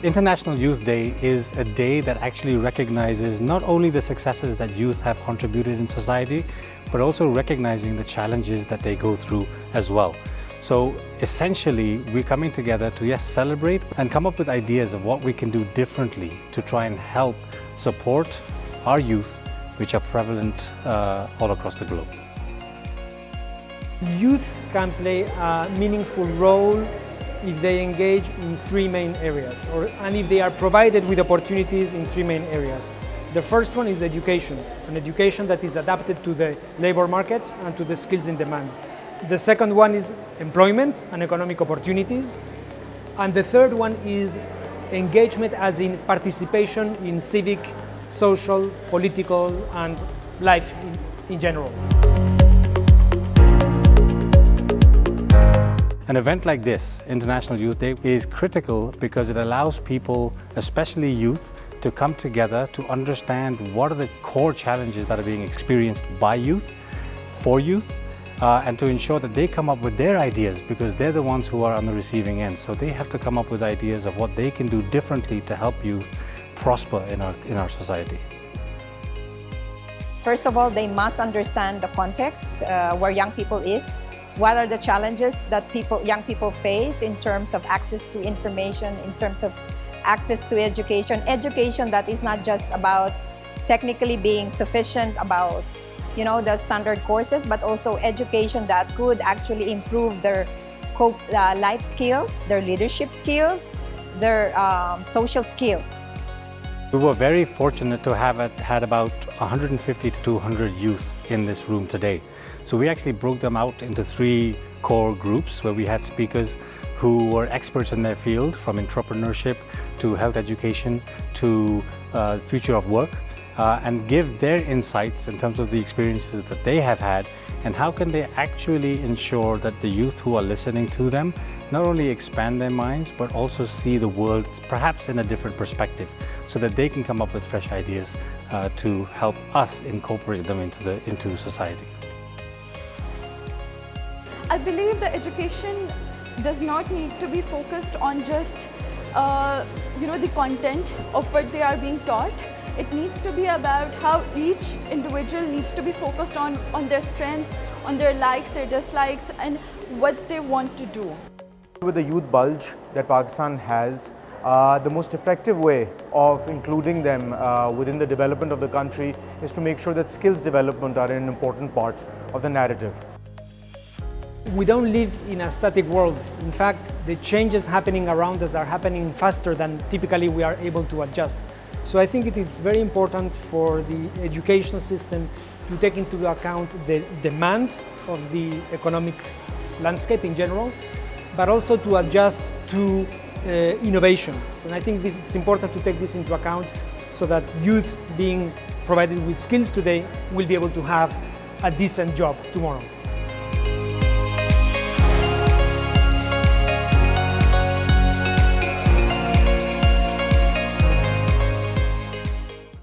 International Youth Day is a day that actually recognizes not only the successes that youth have contributed in society, but also recognizing the challenges that they go through as well. So essentially, we're coming together to, yes, celebrate and come up with ideas of what we can do differently to try and help support our youth, which are prevalent all across the globe. Youth can play a meaningful role if they engage in three main areas, and if they are provided with opportunities in three main areas. The first one is education, an education that is adapted to the labor market and to the skills in demand. The second one is employment and economic opportunities. And the third one is engagement, as in participation in civic, social, political, and life in general. An event like this, International Youth Day, is critical because it allows people, especially youth, to come together to understand what are the core challenges that are being experienced by youth, for youth, and to ensure that they come up with their ideas, because they're the ones who are on the receiving end. So they have to come up with ideas of what they can do differently to help youth prosper in our society. First of all, they must understand the context where young people is. What are the challenges that young people face in terms of access to information, in terms of access to education? Education that is not just about technically being sufficient about, the standard courses, but also education that could actually improve their life skills, their leadership skills, their social skills. We were very fortunate to have had about 150 to 200 youth in this room today. So we actually broke them out into three core groups where we had speakers who were experts in their field, from entrepreneurship to health education to future of work, and give their insights in terms of the experiences that they have had and how can they actually ensure that the youth who are listening to them not only expand their minds but also see the world perhaps in a different perspective, so that they can come up with fresh ideas to help us incorporate them into society. I believe the education does not need to be focused on just the content of what they are being taught. It needs to be about how each individual needs to be focused on their strengths, on their likes, their dislikes, and what they want to do. With the youth bulge that Pakistan has, the most effective way of including them within the development of the country is to make sure that skills development are an important part of the narrative. We don't live in a static world. In fact, the changes happening around us are happening faster than typically we are able to adjust. So I think it is very important for the education system to take into account the demand of the economic landscape in general, but also to adjust to innovation. So I think it's important to take this into account so that youth being provided with skills today will be able to have a decent job tomorrow.